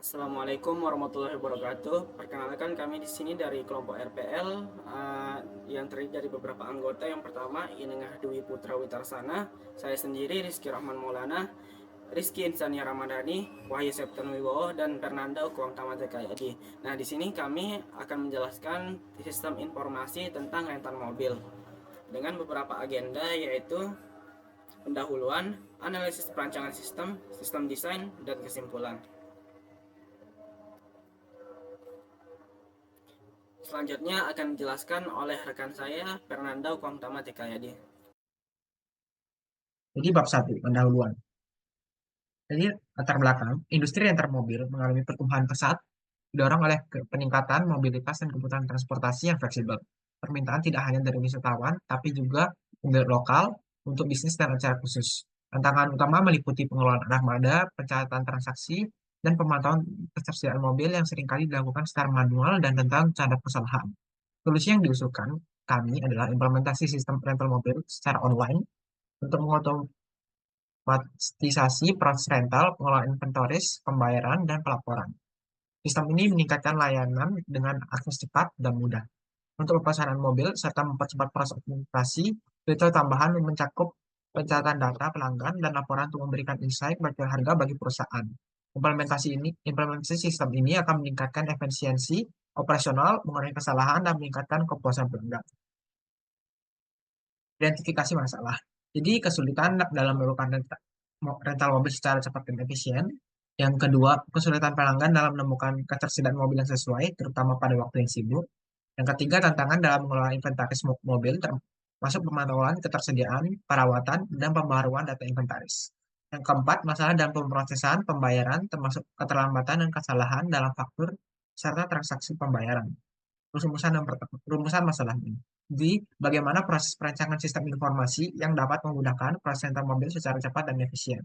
Assalamualaikum warahmatullahi wabarakatuh. Perkenalkan kami di sini dari kelompok RPL yang terdiri dari beberapa anggota. Yang pertama Inengah Dwi Putra Witarsana, saya sendiri Rizky Rahman Maulana, Rizky Insania Ramadhani, Wahyu Septian Wibowo, dan Fernando Kuang Tamate Kayadi. Nah, di sini kami akan menjelaskan sistem informasi tentang rental mobil dengan beberapa agenda, yaitu pendahuluan, analisis perancangan sistem, sistem desain, dan kesimpulan. Selanjutnya akan dijelaskan oleh rekan saya, Fernando Kuangtama Tikayadi. Jadi bab 1, pendahuluan. Jadi latar belakang, industri rental mobil mengalami pertumbuhan pesat didorong oleh peningkatan mobilitas dan kebutuhan transportasi yang fleksibel. Permintaan tidak hanya dari wisatawan, tapi juga pemilik lokal untuk bisnis dan acara khusus. Tantangan utama meliputi pengelolaan armada, pencatatan transaksi, dan pemantauan ketersediaan mobil yang seringkali dilakukan secara manual dan tentang standar kesalahan. Solusi yang diusulkan kami adalah implementasi sistem rental mobil secara online untuk otomatisasi proses rental, pengelolaan inventoris, pembayaran, dan pelaporan. Sistem ini meningkatkan layanan dengan akses cepat dan mudah. Untuk pemasaran mobil serta mempercepat proses administrasi, fitur tambahan mencakup pencatatan data pelanggan dan laporan untuk memberikan insight bagi harga bagi perusahaan. Implementasi sistem ini akan meningkatkan efisiensi operasional, mengurangi kesalahan, dan meningkatkan kepuasan pelanggan. Identifikasi masalah. Jadi kesulitan dalam melakukan rental mobil secara cepat dan efisien. Yang kedua, kesulitan pelanggan dalam menemukan ketersediaan mobil yang sesuai, terutama pada waktu yang sibuk. Yang ketiga, tantangan dalam mengelola inventaris mobil, termasuk pemantauan ketersediaan, perawatan, dan pembaruan data inventaris. Yang keempat, masalah dalam pemrosesan pembayaran, termasuk keterlambatan dan kesalahan dalam faktur, serta transaksi pembayaran. Rumusan masalah ini. Jadi, bagaimana proses perancangan sistem informasi yang dapat menggunakan proses rental mobil secara cepat dan efisien.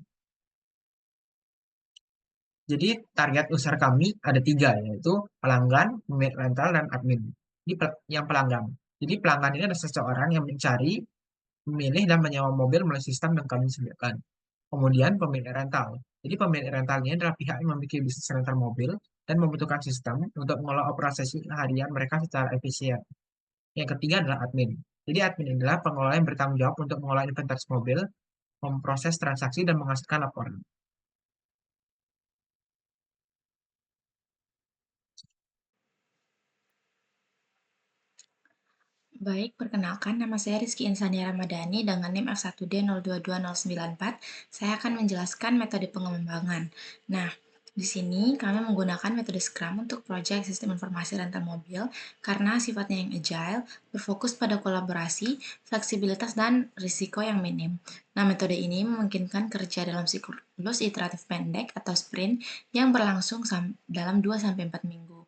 Jadi, target user kami ada tiga, yaitu pelanggan, pemilik rental, dan admin. Jadi, yang pelanggan. Jadi, pelanggan ini adalah seseorang yang mencari, memilih, dan menyewa mobil melalui sistem yang kami sediakan. Kemudian, pemilik rental. Jadi, pemilik rental ini adalah pihak yang memiliki bisnis rental mobil dan membutuhkan sistem untuk mengelola operasi harian mereka secara efisien. Yang ketiga adalah admin. Jadi admin adalah pengelola yang bertanggung jawab untuk mengelola inventaris mobil, memproses transaksi, dan menghasilkan laporan. Baik, perkenalkan nama saya Rizky Insania Ramadhani dengan NIM F1D022094. Saya akan menjelaskan metode pengembangan. Nah, di sini kami menggunakan metode Scrum untuk proyek sistem informasi rental mobil karena sifatnya yang agile, berfokus pada kolaborasi, fleksibilitas, dan risiko yang minim. Nah, metode ini memungkinkan kerja dalam siklus iteratif pendek atau sprint yang berlangsung dalam 2-4 minggu.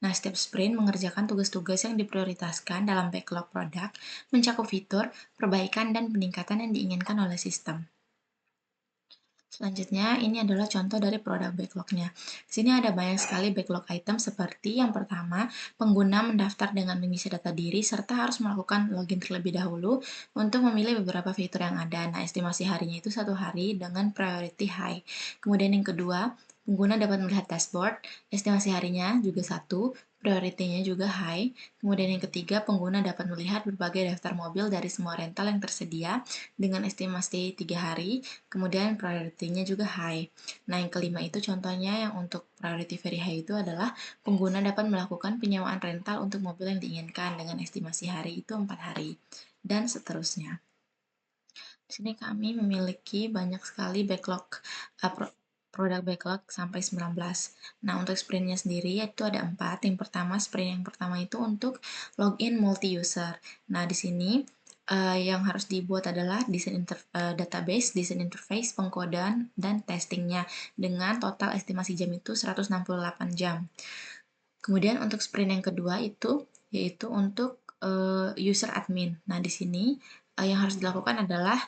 Nah, setiap sprint mengerjakan tugas-tugas yang diprioritaskan dalam backlog produk, mencakup fitur, perbaikan, dan peningkatan yang diinginkan oleh sistem. Selanjutnya, ini adalah contoh dari produk backlog-nya. Di sini ada banyak sekali backlog item seperti yang pertama, pengguna mendaftar dengan mengisi data diri serta harus melakukan login terlebih dahulu untuk memilih beberapa fitur yang ada. Nah, estimasi harinya itu 1 hari dengan priority high. Kemudian yang kedua, pengguna dapat melihat dashboard, estimasi harinya juga 1, priority-nya juga high. Kemudian yang ketiga, pengguna dapat melihat berbagai daftar mobil dari semua rental yang tersedia dengan estimasi 3 hari, kemudian priority-nya juga high. Nah, yang kelima itu contohnya yang untuk priority very high itu adalah pengguna dapat melakukan penyewaan rental untuk mobil yang diinginkan dengan estimasi hari itu 4 hari, dan seterusnya. Di sini kami memiliki banyak sekali backlog produk backlog sampai 19. Nah, untuk sprintnya sendiri itu ada 4. Sprint yang pertama itu untuk login multi-user. Nah, di sini yang harus dibuat adalah desain database, desain interface, pengkodean, dan testingnya dengan total estimasi jam itu 168 jam. Kemudian untuk sprint yang kedua itu yaitu untuk user admin. Nah, di sini yang harus dilakukan adalah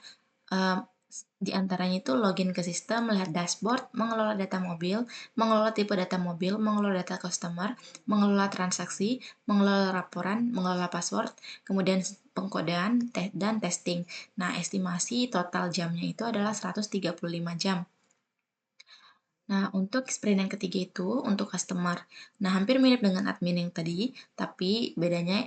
di antaranya itu login ke sistem, melihat dashboard, mengelola data mobil, mengelola tipe data mobil, mengelola data customer, mengelola transaksi, mengelola laporan, mengelola password, kemudian pengkodean dan testing. Nah, estimasi total jamnya itu adalah 135 jam. Nah, untuk sprint yang ketiga itu untuk customer. Nah, hampir mirip dengan admin yang tadi, tapi bedanya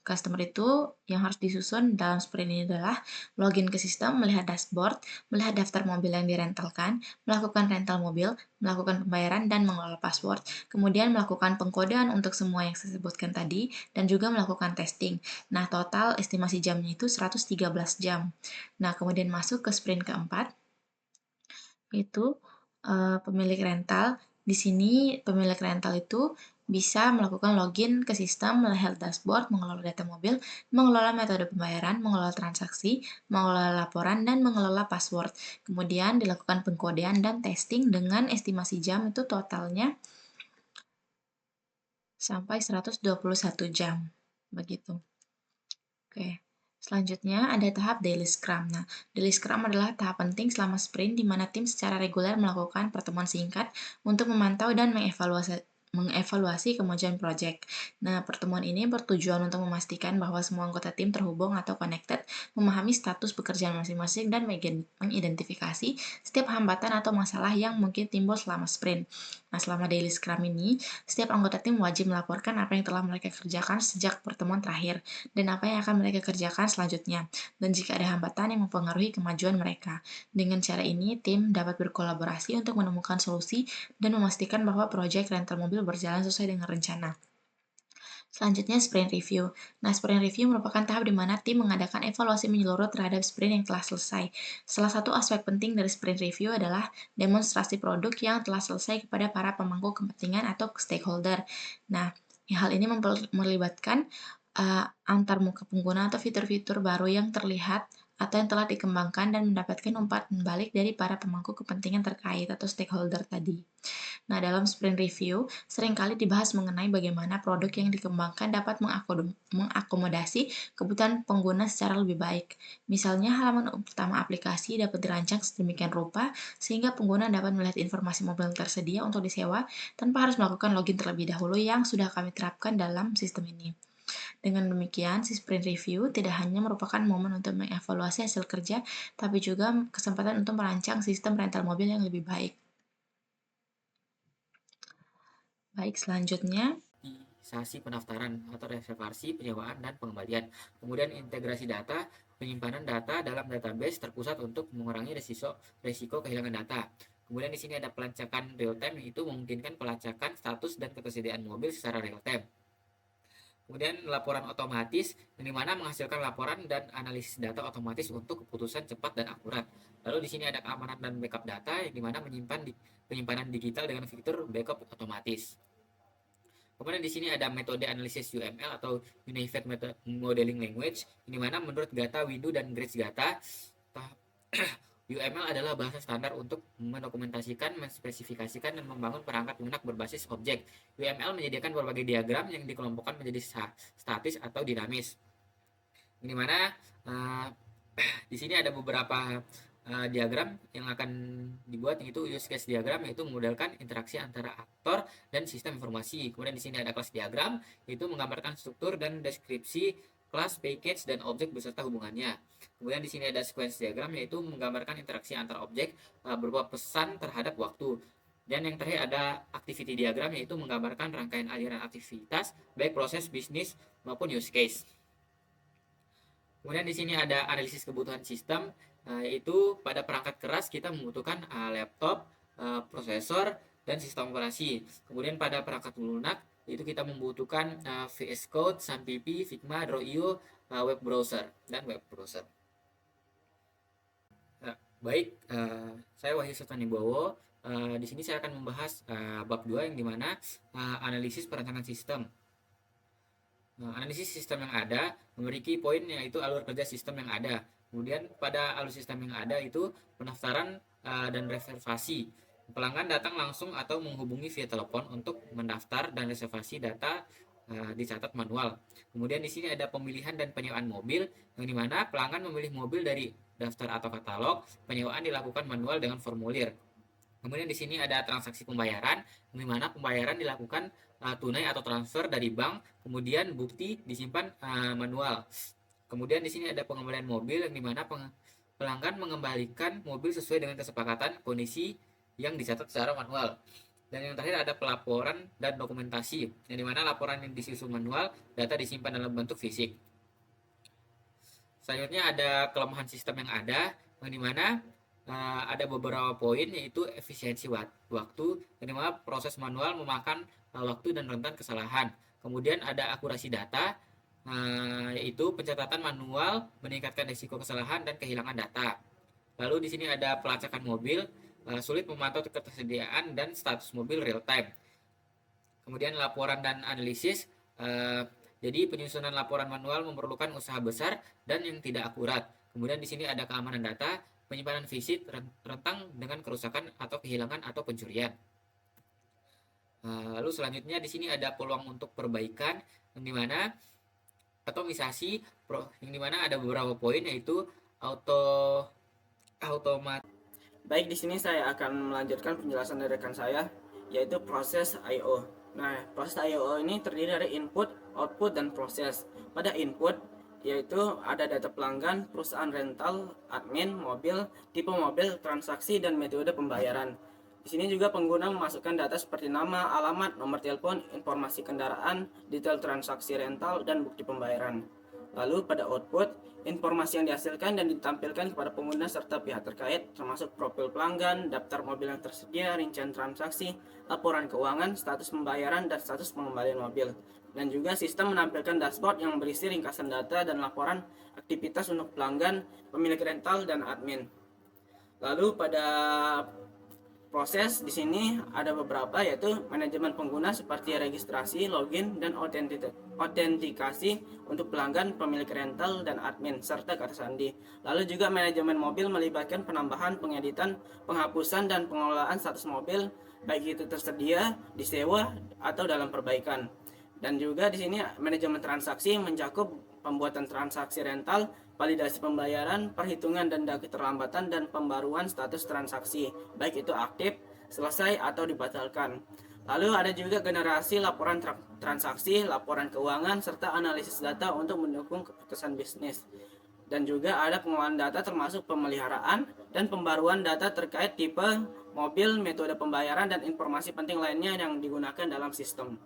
customer itu yang harus disusun dalam sprint ini adalah login ke sistem, melihat dashboard, melihat daftar mobil yang direntalkan, melakukan rental mobil, melakukan pembayaran, dan mengelola password. Kemudian melakukan pengkodean untuk semua yang saya sebutkan tadi, dan juga melakukan testing. Nah, total estimasi jamnya itu 113 jam. Nah, kemudian masuk ke sprint keempat, itu pemilik rental. Di sini pemilik rental itu bisa melakukan login ke sistem, melihat dashboard, mengelola data mobil, mengelola metode pembayaran, mengelola transaksi, mengelola laporan, dan mengelola password. Kemudian dilakukan pengkodean dan testing dengan estimasi jam itu totalnya sampai 121 jam. Begitu. Oke. Selanjutnya ada tahap daily scrum. Nah, daily scrum adalah tahap penting selama sprint di mana tim secara reguler melakukan pertemuan singkat untuk memantau dan mengevaluasi kemajuan proyek. Nah, pertemuan ini bertujuan untuk memastikan bahwa semua anggota tim terhubung atau connected, memahami status pekerjaan masing-masing, dan mengidentifikasi setiap hambatan atau masalah yang mungkin timbul selama sprint. Nah, selama daily scrum ini, setiap anggota tim wajib melaporkan apa yang telah mereka kerjakan sejak pertemuan terakhir dan apa yang akan mereka kerjakan selanjutnya, dan jika ada hambatan yang mempengaruhi kemajuan mereka. Dengan cara ini, tim dapat berkolaborasi untuk menemukan solusi dan memastikan bahwa proyek rental mobil berjalan sesuai dengan rencana. Selanjutnya, sprint review. Nah, sprint review merupakan tahap di mana tim mengadakan evaluasi menyeluruh terhadap sprint yang telah selesai. Salah satu aspek penting dari sprint review adalah demonstrasi produk yang telah selesai kepada para pemangku kepentingan atau stakeholder. Nah, hal ini melibatkan antar muka pengguna atau fitur-fitur baru yang terlihat atau yang telah dikembangkan dan mendapatkan umpan balik dari para pemangku kepentingan terkait atau stakeholder tadi. Nah, dalam sprint review, seringkali dibahas mengenai bagaimana produk yang dikembangkan dapat mengakomodasi kebutuhan pengguna secara lebih baik. Misalnya, halaman utama aplikasi dapat dirancang sedemikian rupa sehingga pengguna dapat melihat informasi mobil yang tersedia untuk disewa tanpa harus melakukan login terlebih dahulu yang sudah kami terapkan dalam sistem ini. Dengan demikian, si sprint review tidak hanya merupakan momen untuk mengevaluasi hasil kerja, tapi juga kesempatan untuk merancang sistem rental mobil yang lebih baik. Baik, selanjutnya Sasi pendaftaran atau reservasi, penyewaan, dan pengembalian. Kemudian integrasi data, penyimpanan data dalam database terpusat untuk mengurangi risiko kehilangan data. Kemudian di sini ada pelacakan real time, yaitu memungkinkan pelacakan status dan ketersediaan mobil secara real time. Kemudian laporan otomatis, yang dimana menghasilkan laporan dan analisis data otomatis untuk keputusan cepat dan akurat. Lalu di sini ada keamanan dan backup data, yang dimana penyimpanan digital dengan fitur backup otomatis. Kemudian di sini ada metode analisis UML atau Unified Modeling Language, di mana menurut Gata, Widu, dan Grace Gata, UML adalah bahasa standar untuk mendokumentasikan, menspesifikasikan, dan membangun perangkat lunak berbasis objek. UML menyediakan berbagai diagram yang dikelompokkan menjadi statis atau dinamis. Di mana di sini ada beberapa diagram yang akan dibuat, yaitu use case diagram, yaitu memodelkan interaksi antara aktor dan sistem informasi. Kemudian di sini ada kelas diagram, yaitu menggambarkan struktur dan deskripsi kelas, package, dan objek beserta hubungannya. Kemudian di sini ada sequence diagram, yaitu menggambarkan interaksi antara objek berupa pesan terhadap waktu. Dan yang terakhir ada activity diagram, yaitu menggambarkan rangkaian aliran aktivitas baik proses bisnis maupun use case. Kemudian di sini ada analisis kebutuhan sistem, yaitu pada perangkat keras kita membutuhkan laptop, prosesor, dan sistem operasi. Kemudian pada perangkat lunak itu kita membutuhkan VS Code, SunPP, Figma, Draw.io, web browser, dan web browser. Baik, saya Wahyu Sultanibowo. Di sini saya akan membahas bab 2, yang dimana analisis perancangan sistem. Analisis sistem yang ada memiliki poin, yaitu alur kerja sistem yang ada. Kemudian pada alur sistem yang ada itu pendaftaran dan reservasi. Pelanggan datang langsung atau menghubungi via telepon untuk mendaftar dan reservasi data dicatat manual. Kemudian di sini ada pemilihan dan penyewaan mobil, yang dimana pelanggan memilih mobil dari daftar atau katalog. Penyewaan dilakukan manual dengan formulir. Kemudian di sini ada transaksi pembayaran, di mana pembayaran dilakukan tunai atau transfer dari bank, kemudian bukti disimpan manual. Kemudian di sini ada pengembalian mobil, yang dimana pelanggan mengembalikan mobil sesuai dengan kesepakatan kondisi yang dicatat secara manual. Dan yang terakhir ada pelaporan dan dokumentasi, yang dimana laporan yang disusun manual, data disimpan dalam bentuk fisik. Selanjutnya ada kelemahan sistem yang ada, yang dimana ada beberapa poin, yaitu efisiensi waktu, yang dimana proses manual memakan waktu dan rentan kesalahan. Kemudian ada akurasi data, yaitu pencatatan manual meningkatkan risiko kesalahan dan kehilangan data. Lalu di sini ada pelacakan mobil, sulit memantau ketersediaan dan status mobil real time. Kemudian laporan dan analisis, jadi penyusunan laporan manual memerlukan usaha besar dan yang tidak akurat. Kemudian di sini ada keamanan data, penyimpanan fisik rentang dengan kerusakan atau kehilangan atau pencurian. Lalu selanjutnya di sini ada peluang untuk perbaikan, yang dimana atomisasi, yang dimana ada beberapa poin, yaitu automat. Baik, di sini saya akan melanjutkan penjelasan dari rekan saya, yaitu proses I/O. Nah, proses I/O ini terdiri dari input, output, dan proses. Pada input, yaitu ada data pelanggan, perusahaan rental, admin, mobil, tipe mobil, transaksi, dan metode pembayaran. Di sini juga pengguna memasukkan data seperti nama, alamat, nomor telepon, informasi kendaraan, detail transaksi rental, dan bukti pembayaran. Lalu pada output, informasi yang dihasilkan dan ditampilkan kepada pengguna serta pihak terkait, termasuk profil pelanggan, daftar mobil yang tersedia, rincian transaksi, laporan keuangan, status pembayaran, dan status pengembalian mobil. Dan juga sistem menampilkan dashboard yang berisi ringkasan data dan laporan aktivitas untuk pelanggan, pemilik rental, dan admin. Lalu pada proses di sini ada beberapa, yaitu manajemen pengguna seperti registrasi, login, dan autentikasi untuk pelanggan, pemilik rental, dan admin, serta kata sandi. Lalu juga manajemen mobil melibatkan penambahan, pengeditan, penghapusan, dan pengelolaan status mobil, baik itu tersedia, disewa, atau dalam perbaikan. Dan juga di sini manajemen transaksi mencakup pembuatan transaksi rental, validasi pembayaran, perhitungan denda keterlambatan, dan pembaruan status transaksi, baik itu aktif, selesai, atau dibatalkan. Lalu ada juga generasi laporan transaksi, laporan keuangan, serta analisis data untuk mendukung keputusan bisnis. Dan juga ada pengolahan data termasuk pemeliharaan dan pembaruan data terkait tipe mobil, metode pembayaran, dan informasi penting lainnya yang digunakan dalam sistem.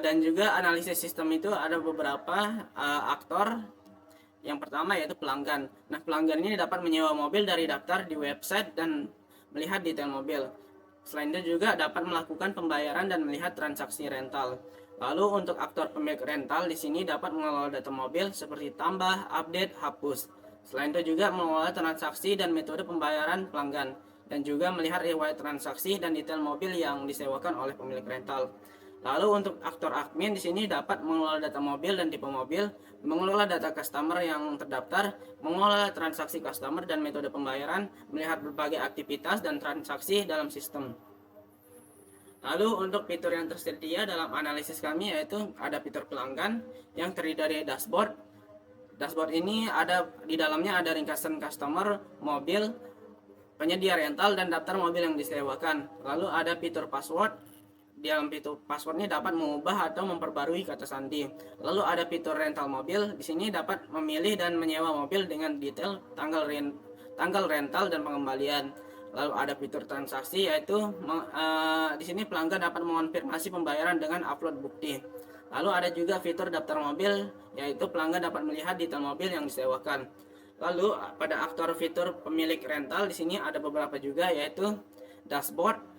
Dan juga analisis sistem itu ada beberapa aktor. Yang pertama yaitu pelanggan. Nah, pelanggan ini dapat menyewa mobil dari daftar di website dan melihat detail mobil. Selain itu juga dapat melakukan pembayaran dan melihat transaksi rental. Lalu untuk aktor pemilik rental di sini dapat mengelola data mobil seperti tambah, update, hapus. Selain itu juga mengelola transaksi dan metode pembayaran pelanggan, dan juga melihat riwayat transaksi dan detail mobil yang disewakan oleh pemilik rental. Lalu untuk aktor admin di sini dapat mengelola data mobil dan tipe mobil, mengelola data customer yang terdaftar, mengelola transaksi customer dan metode pembayaran, melihat berbagai aktivitas dan transaksi dalam sistem. Lalu untuk fitur yang tersedia dalam analisis kami yaitu ada fitur pelanggan yang terdiri dari dashboard. Dashboard ini ada di dalamnya ada ringkasan customer, mobil, penyedia rental, dan daftar mobil yang disewakan. Lalu ada fitur password. Di dalam fitur passwordnya dapat mengubah atau memperbarui kata sandi. Lalu ada fitur rental mobil. Di sini dapat memilih dan menyewa mobil dengan detail tanggal rental dan pengembalian. Lalu ada fitur transaksi, yaitu di sini pelanggan dapat mengonfirmasi pembayaran dengan upload bukti. Lalu ada juga fitur daftar mobil, yaitu pelanggan dapat melihat detail mobil yang disewakan. Lalu pada aktor fitur pemilik rental di sini ada beberapa juga, yaitu dashboard.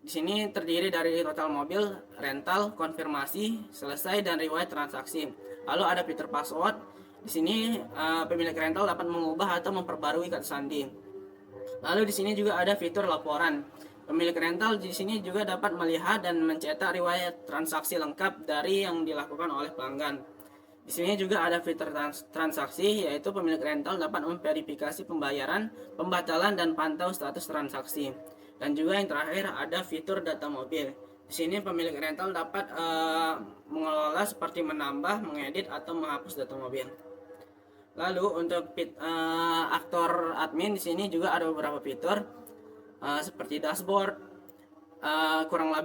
Di sini terdiri dari total mobil, rental, konfirmasi, selesai, dan riwayat transaksi. Lalu ada fitur password. Di sini pemilik rental dapat mengubah atau memperbarui kata sandi. Lalu di sini juga ada fitur laporan. Pemilik rental di sini juga dapat melihat dan mencetak riwayat transaksi lengkap dari yang dilakukan oleh pelanggan. Di sini juga ada fitur transaksi, yaitu pemilik rental dapat memverifikasi pembayaran, pembatalan, dan pantau status transaksi. Dan juga yang terakhir ada fitur data mobil. Di sini pemilik rental dapat mengelola seperti menambah, mengedit, atau menghapus data mobil. Lalu untuk aktor admin di sini juga ada beberapa fitur seperti dashboard, kurang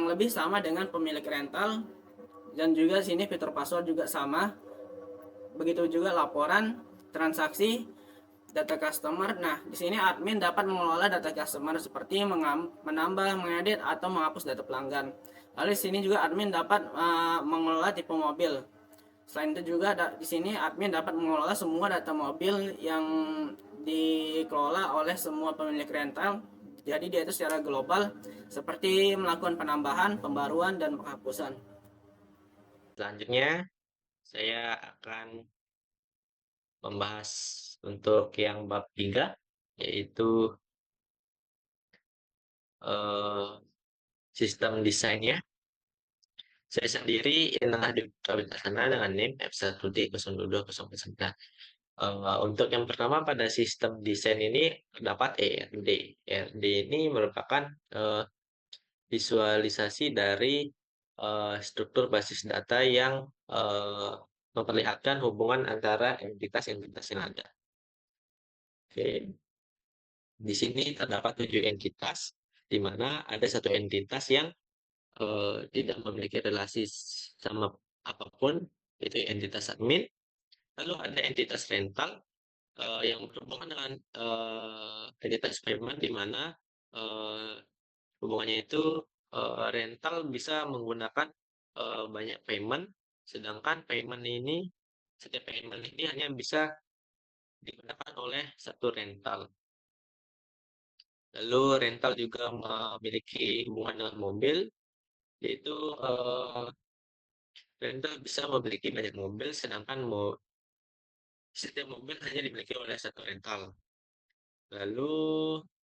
lebih sama dengan pemilik rental, dan juga sini fitur password juga sama. Begitu juga laporan, transaksi, data customer. Nah, di sini admin dapat mengelola data customer seperti menambah, mengedit, atau menghapus data pelanggan. Lalu di sini juga admin dapat mengelola tipe mobil. Selain itu juga di sini admin dapat mengelola semua data mobil yang dikelola oleh semua pemilik rental. Jadi dia itu secara global, seperti melakukan penambahan, pembaruan, dan penghapusan. Selanjutnya, saya akan membahas untuk yang bab 3, yaitu sistem desainnya. Saya sendiri Indah Dwi Witasana dengan NIM F1D0209. Untuk yang pertama pada sistem desain ini terdapat ERD. ERD ini merupakan visualisasi dari struktur basis data yang memperlihatkan hubungan antara entitas-entitas yang ada. Oke. Di sini terdapat 7 entitas, di mana ada satu entitas yang tidak memiliki relasi sama apapun, itu entitas admin. Lalu ada entitas rental yang berhubungan dengan entitas payment, di mana hubungannya itu rental bisa menggunakan banyak payment, sedangkan setiap payment ini hanya bisa digunakan oleh satu rental. Lalu rental juga memiliki hubungan dengan mobil, yaitu rental bisa memiliki banyak mobil, sedangkan setiap mobil hanya dimiliki oleh satu rental. Lalu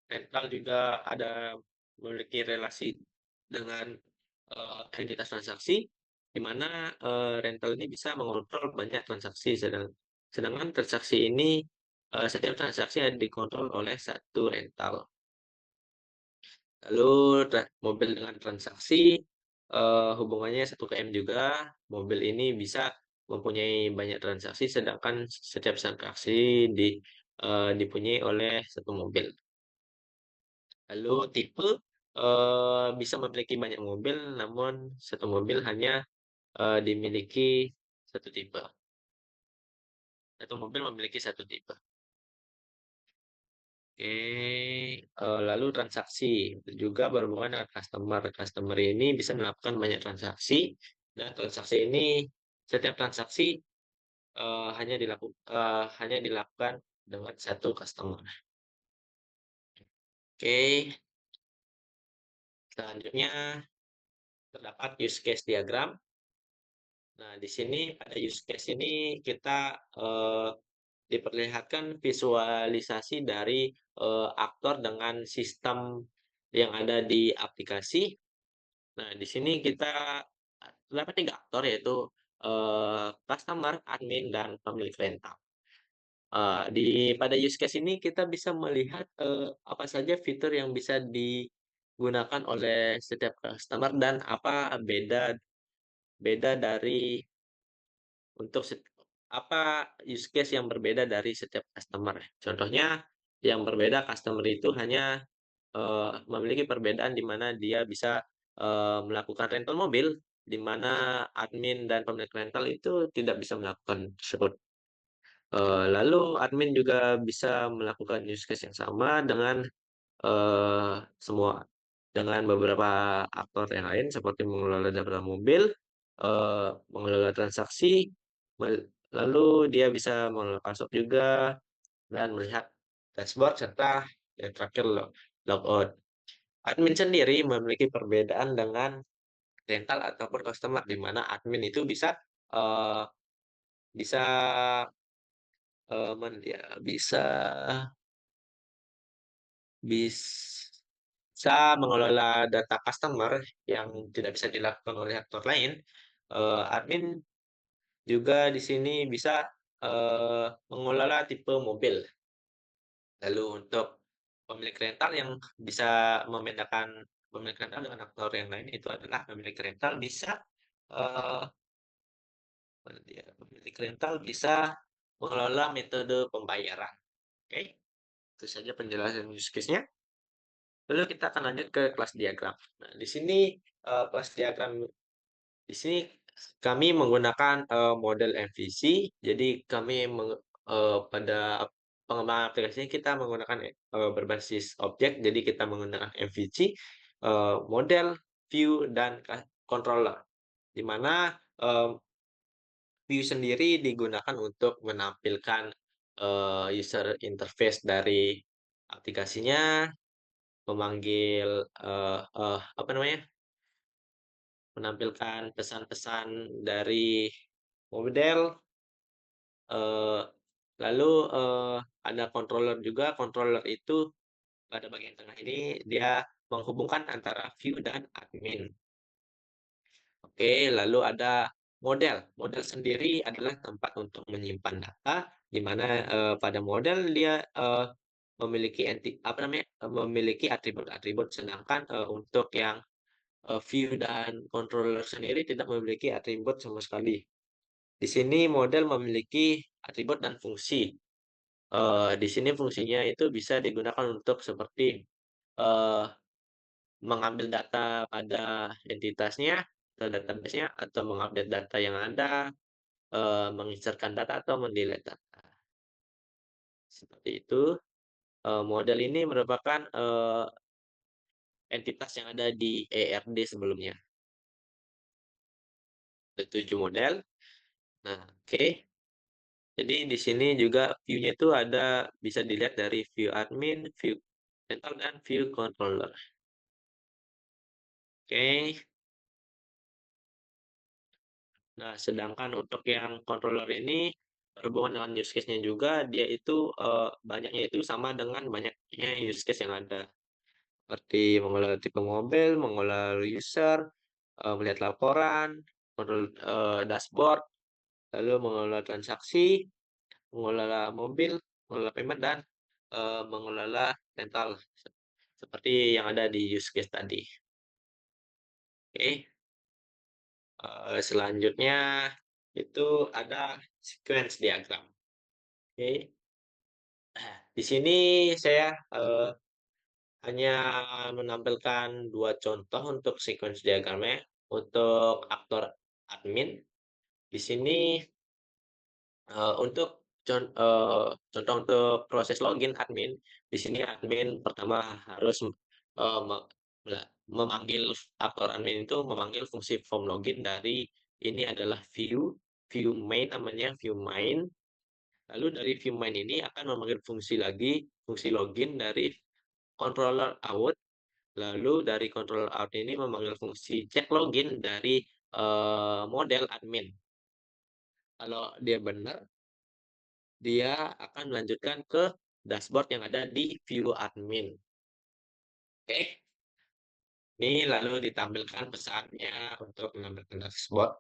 rental juga memiliki relasi dengan entitas transaksi, di mana rental ini bisa mengontrol banyak transaksi, sedangkan transaksi ini setiap transaksi yang dikontrol oleh satu rental. Lalu mobil dengan transaksi hubungannya 1 ke M juga. Mobil ini bisa mempunyai banyak transaksi, sedangkan setiap transaksi dipunyai oleh satu mobil. Lalu tipe bisa memiliki banyak mobil, namun satu mobil hanya dimiliki satu tipe. Satu mobil memiliki satu tipe. Oke, lalu transaksi juga berhubungan dengan customer. Customer ini bisa melakukan banyak transaksi, dan setiap transaksi hanya dilakukan dengan satu customer. Oke, selanjutnya terdapat use case diagram. Nah, di sini pada use case ini kita diperlihatkan visualisasi dari aktor dengan sistem yang ada di aplikasi. Nah, di sini kita terdapat 3 aktor, yaitu customer, admin, dan pemilik rental. Pada use case ini kita bisa melihat apa saja fitur yang bisa digunakan oleh setiap customer, dan apa beda dari apa use case yang berbeda dari setiap customer. Contohnya, yang berbeda customer itu hanya memiliki perbedaan di mana dia bisa melakukan rental mobil, di mana admin dan pemilik rental itu tidak bisa melakukan tersebut. Lalu admin juga bisa melakukan use case yang sama dengan dengan beberapa aktor yang lain, seperti mengelola data mobil, mengelola transaksi, lalu dia bisa mengelola password juga, dan melihat dashboard, serta yang terakhir logout. Admin sendiri memiliki perbedaan dengan rental ataupun customer, di mana admin itu bisa eh, bisa bisa bisa mengelola data customer yang tidak bisa dilakukan oleh aktor lain. Admin juga di sini bisa mengelola tipe mobil. Lalu untuk pemilik rental, yang bisa membedakan pemilik rental dengan aktor yang lain, itu adalah pemilik rental bisa mengelola metode pembayaran. Oke, itu saja penjelasan use case-nya. Lalu kita akan lanjut ke kelas diagram. Nah, di sini kami menggunakan model MVC. Jadi kami pada pengembangan aplikasinya kita menggunakan berbasis objek, jadi kita menggunakan MVC, model, view, dan controller. Di mana view sendiri digunakan untuk menampilkan user interface dari aplikasinya, memanggil apa namanya, menampilkan pesan-pesan dari model, eee, lalu ada controller juga. Controller itu pada bagian tengah ini dia menghubungkan antara view dan admin. Oke, lalu ada model. Model sendiri adalah tempat untuk menyimpan data, di mana pada model dia memiliki apa namanya, memiliki atribut-atribut, sedangkan untuk yang view dan controller sendiri tidak memiliki atribut sama sekali. Di sini model memiliki atribut dan fungsi. Di sini fungsinya itu bisa digunakan untuk seperti eh, mengambil data pada entitasnya atau database-nya, atau mengupdate data yang ada, menginsertkan data atau mendelete data. Seperti itu. Model ini merupakan entitas yang ada di ERD sebelumnya. Ada 7 model. Nah, oke. Jadi di sini juga view-nya itu ada, bisa dilihat dari view admin, view rental, dan view controller. Oke. Nah, sedangkan untuk yang controller ini berhubungan dengan use case-nya juga, dia itu banyaknya itu sama dengan banyaknya use case yang ada. Seperti mengelola tipe mobil, mengelola user, melihat laporan, kontrol dashboard, lalu mengelola transaksi, mengelola mobil, mengelola payment, dan mengelola rental, seperti yang ada di use case tadi. Oke. Selanjutnya itu ada sequence diagram. Oke. Di sini saya hanya menampilkan 2 contoh untuk sequence diagramnya. Untuk aktor admin, di sini untuk contoh untuk proses login admin, di sini admin pertama harus me mela memanggil aktor admin itu memanggil fungsi form login dari, ini adalah view main namanya, view main. Lalu dari view main ini akan memanggil fungsi lagi, fungsi login dari controller out. Lalu dari controller out ini memanggil fungsi cek login dari model admin. Kalau dia benar, dia akan melanjutkan ke dashboard yang ada di view admin. Oke. Ini lalu ditampilkan pesannya untuk menampilkan dashboard,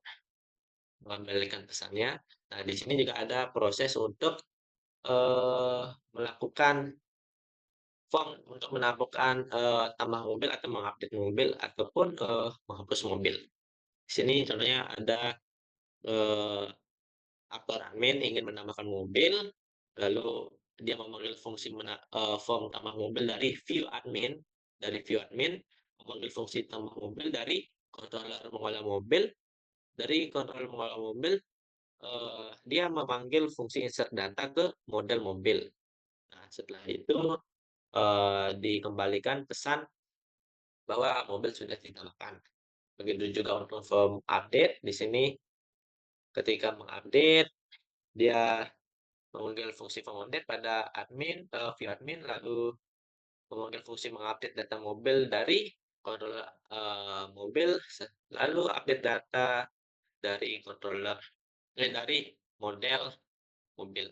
mengembalikan pesannya. Nah, di sini juga ada proses untuk melakukan form untuk menampilkan tambah mobil atau mengupdate mobil ataupun menghapus mobil. Di sini contohnya ada aktor admin ingin menambahkan mobil, lalu dia memanggil fungsi form tambah mobil dari view admin, memanggil fungsi tambah mobil dari controller mengolah mobil, dari controller mengolah mobil dia memanggil fungsi insert data ke model mobil. Nah, setelah itu dikembalikan pesan bahwa mobil sudah ditambahkan. Begitu juga untuk form update, di sini ketika mengupdate, dia memanggil fungsi form update pada admin, view admin, lalu memanggil fungsi mengupdate data mobil dari controller mobil, lalu update data dari controller dari model mobil.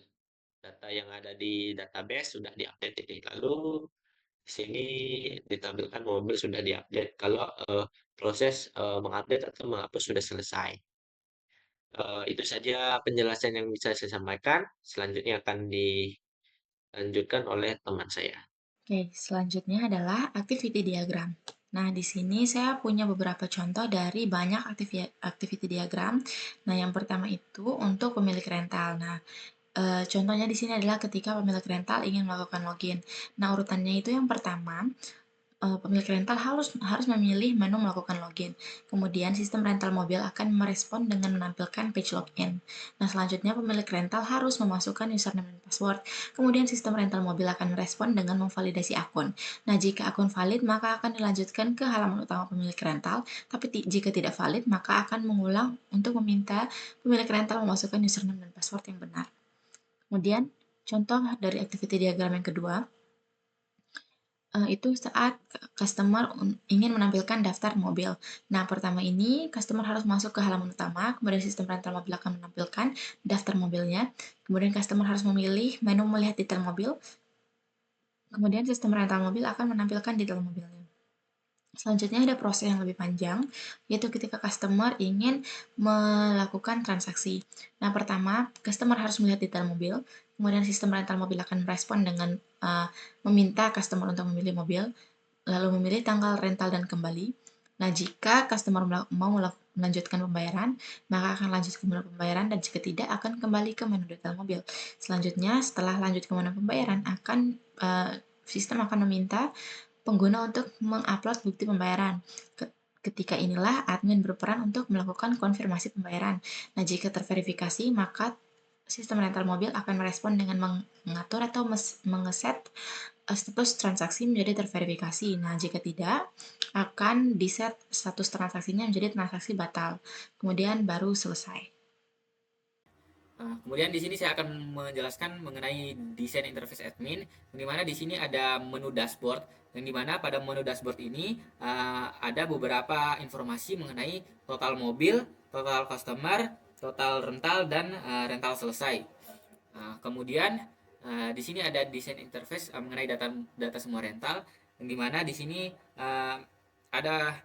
Data yang ada di database sudah diupdate ini. Lalu di sini ditampilkan mobil sudah diupdate kalau proses mengupdate atau menghapus sudah selesai. Itu saja penjelasan yang bisa saya sampaikan. Selanjutnya akan dilanjutkan oleh teman saya. Oke, selanjutnya adalah activity diagram. Nah, di sini saya punya beberapa contoh dari banyak activity diagram. Nah, yang pertama itu untuk pemilik rental. Nah, contohnya di sini adalah ketika pemilik rental ingin melakukan login. Nah, urutannya itu yang pertama, pemilik rental harus memilih menu melakukan login. Kemudian sistem rental mobil akan merespon dengan menampilkan page login. Nah, selanjutnya pemilik rental harus memasukkan username dan password. Kemudian sistem rental mobil akan merespon dengan memvalidasi akun. Nah, jika akun valid maka akan dilanjutkan ke halaman utama pemilik rental, tapi jika tidak valid maka akan mengulang untuk meminta pemilik rental memasukkan username dan password yang benar. Kemudian contoh dari activity diagram yang kedua, itu saat customer ingin menampilkan daftar mobil. Nah, pertama ini customer harus masuk ke halaman utama, kemudian sistem rental mobil akan menampilkan daftar mobilnya, kemudian customer harus memilih menu melihat detail mobil, kemudian sistem rental mobil akan menampilkan detail mobilnya. Selanjutnya ada proses yang lebih panjang, yaitu ketika customer ingin melakukan transaksi. Nah, pertama, customer harus melihat detail mobil, kemudian sistem rental mobil akan merespon dengan meminta customer untuk memilih mobil, lalu memilih tanggal rental dan kembali. Nah, jika customer mau melanjutkan pembayaran, maka akan lanjut ke menu pembayaran, dan jika tidak akan kembali ke menu detail mobil. Selanjutnya, setelah lanjut ke menu pembayaran, sistem akan meminta pengguna untuk mengupload bukti pembayaran. Ketika inilah admin berperan untuk melakukan konfirmasi pembayaran. Nah, jika terverifikasi, maka sistem rental mobil akan merespon dengan mengatur atau mengeset status transaksi menjadi terverifikasi. Nah, jika tidak, akan di-set status transaksinya menjadi transaksi batal. Kemudian baru selesai. Kemudian di sini saya akan menjelaskan mengenai desain interface admin, di mana di sini ada menu dashboard, yang dimana pada menu dashboard ini ada beberapa informasi mengenai total mobil, total customer, total rental, dan rental selesai. Kemudian di sini ada desain interface mengenai data semua rental, yang dimana di sini ada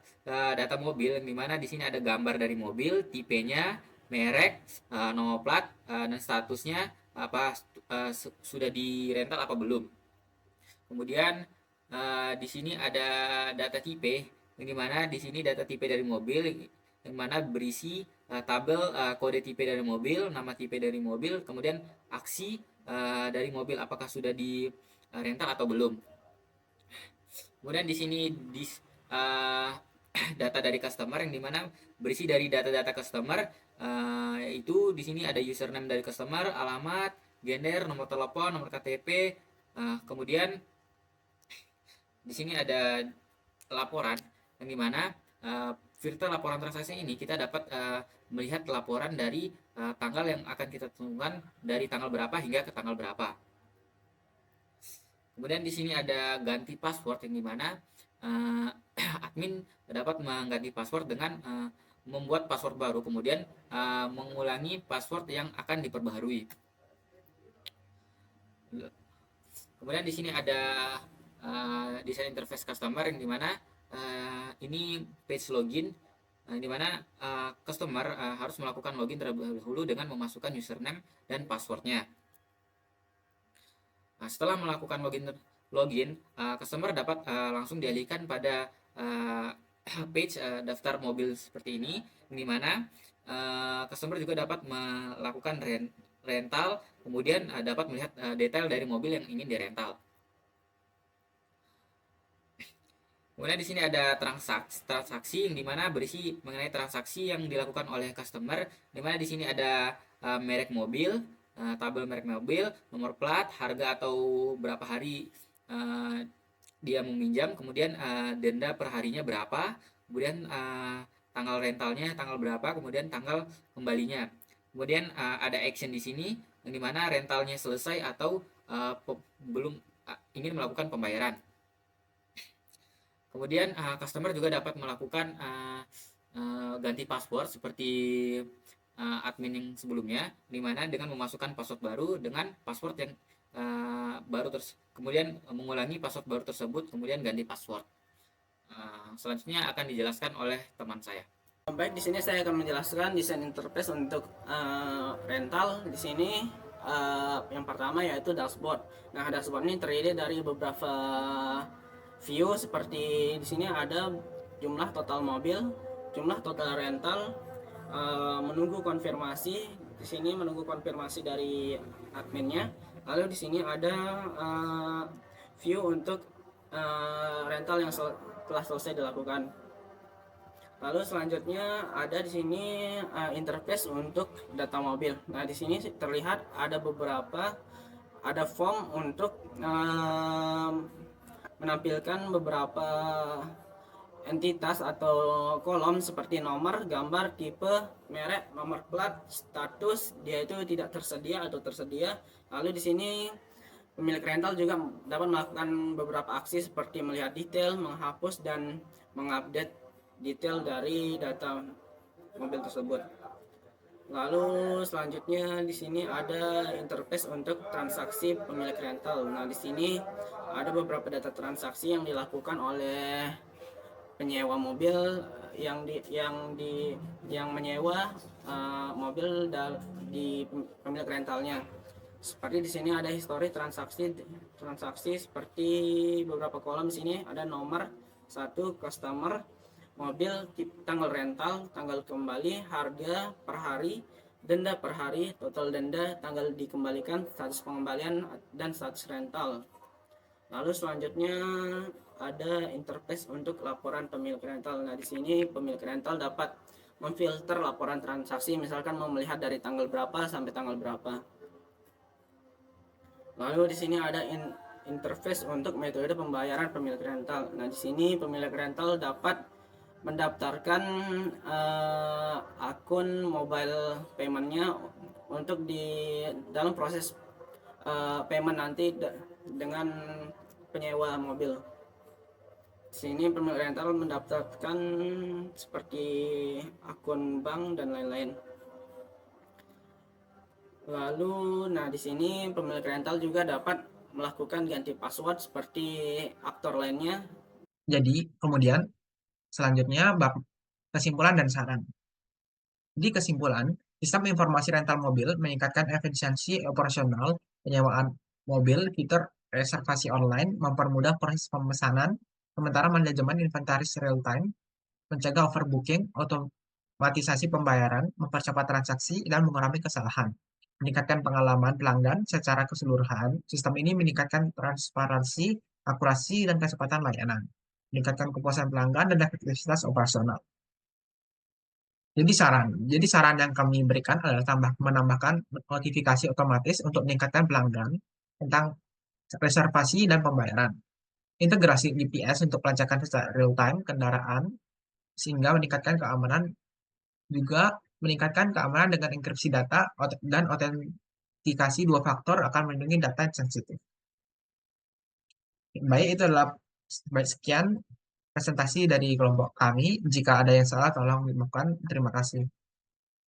data mobil, yang dimana di sini ada gambar dari mobil, tipenya, merek, nomor plat, dan statusnya sudah di rental apa belum. Kemudian di sini ada data tipe, yang dimana di sini data tipe dari mobil, yang mana berisi tabel kode tipe dari mobil, nama tipe dari mobil, kemudian aksi dari mobil apakah sudah di rental atau belum. Kemudian di sini data dari customer, yang dimana berisi dari data-data customer, itu di sini ada username dari customer, alamat, gender, nomor telepon, nomor KTP, kemudian di sini ada laporan, yang dimana filter laporan transaksi ini kita dapat melihat laporan dari tanggal yang akan kita tentukan dari tanggal berapa hingga ke tanggal berapa. Kemudian di sini ada ganti password, yang dimana admin dapat mengganti password dengan membuat password baru, kemudian mengulangi password yang akan diperbaharui. Kemudian di sini ada desain interface customer, yang dimana ini page login, di mana customer harus melakukan login terlebih dahulu dengan memasukkan username dan passwordnya. Nah, setelah melakukan login, customer dapat langsung dialihkan pada page daftar mobil seperti ini, di mana customer juga dapat melakukan rental, kemudian dapat melihat detail dari mobil yang ingin dirental. Kemudian di sini ada transaksi, yang dimana berisi mengenai transaksi yang dilakukan oleh customer, dimana di sini ada merek mobil, tabel merek mobil, nomor plat, harga atau berapa hari dia meminjam, kemudian denda per harinya berapa, kemudian tanggal rentalnya tanggal berapa, kemudian tanggal kembalinya. Kemudian ada action di sini, yang dimana rentalnya selesai atau belum ingin melakukan pembayaran. Kemudian customer juga dapat melakukan ganti password seperti admin yang sebelumnya, dimana dengan memasukkan password baru dengan password yang baru kemudian mengulangi password baru tersebut, kemudian ganti password. Selanjutnya akan dijelaskan oleh teman saya. Baik, di sini saya akan menjelaskan desain interface untuk rental. Di sini yang pertama yaitu dashboard. Nah, dashboard ini terdiri dari beberapa view, seperti di sini ada jumlah total mobil, jumlah total rental, menunggu konfirmasi. Di sini menunggu konfirmasi dari adminnya. Lalu di sini ada view untuk rental yang telah selesai dilakukan. Lalu selanjutnya ada di sini interface untuk data mobil. Nah, di sini terlihat ada form untuk menampilkan beberapa entitas atau kolom seperti nomor, gambar, tipe, merek, nomor plat, status dia itu tidak tersedia atau tersedia. Lalu di sini pemilik rental juga dapat melakukan beberapa aksi seperti melihat detail, menghapus dan mengupdate detail dari data mobil tersebut. Lalu selanjutnya di sini ada interface untuk transaksi pemilik rental. Nah, di sini ada beberapa data transaksi yang dilakukan oleh penyewa mobil yang menyewa mobil di pemilik rentalnya. Seperti di sini ada histori transaksi seperti beberapa kolom. Di sini ada nomor 1, customer, mobil, tanggal rental, tanggal kembali, harga per hari, denda per hari, total denda, tanggal dikembalikan, status pengembalian dan status rental. Lalu selanjutnya ada interface untuk laporan pemilik rental. Nah, di sini pemilik rental dapat memfilter laporan transaksi, misalkan mau melihat dari tanggal berapa sampai tanggal berapa. Lalu di sini ada interface untuk metode pembayaran pemilik rental. Nah, di sini pemilik rental dapat mendaftarkan akun mobile paymentnya untuk di dalam proses payment nanti dengan penyewa mobil. Di sini pemilik rental mendaftarkan seperti akun bank dan lain-lain. Lalu, nah di sini pemilik rental juga dapat melakukan ganti password seperti aktor lainnya. Jadi, kemudian selanjutnya bab kesimpulan dan saran. Jadi kesimpulan, sistem informasi rental mobil meningkatkan efisiensi operasional penyewaan mobil, fitur reservasi online, mempermudah proses pemesanan, sementara manajemen inventaris real time, mencegah overbooking, otomatisasi pembayaran, mempercepat transaksi, dan mengurangi kesalahan. Meningkatkan pengalaman pelanggan secara keseluruhan, sistem ini meningkatkan transparansi, akurasi, dan kecepatan layanan. Meningkatkan kepuasan pelanggan dan efektivitas operasional. Jadi saran yang kami berikan adalah menambahkan notifikasi otomatis untuk meningkatkan pelanggan tentang reservasi dan pembayaran. Integrasi GPS untuk pelacakan secara real time kendaraan sehingga meningkatkan keamanan, juga meningkatkan keamanan dengan enkripsi data dan autentikasi 2 faktor akan melindungi data yang sensitif. Baik, itu adalah sekian presentasi dari kelompok kami. Jika ada yang salah tolong dimaafkan. Terima kasih.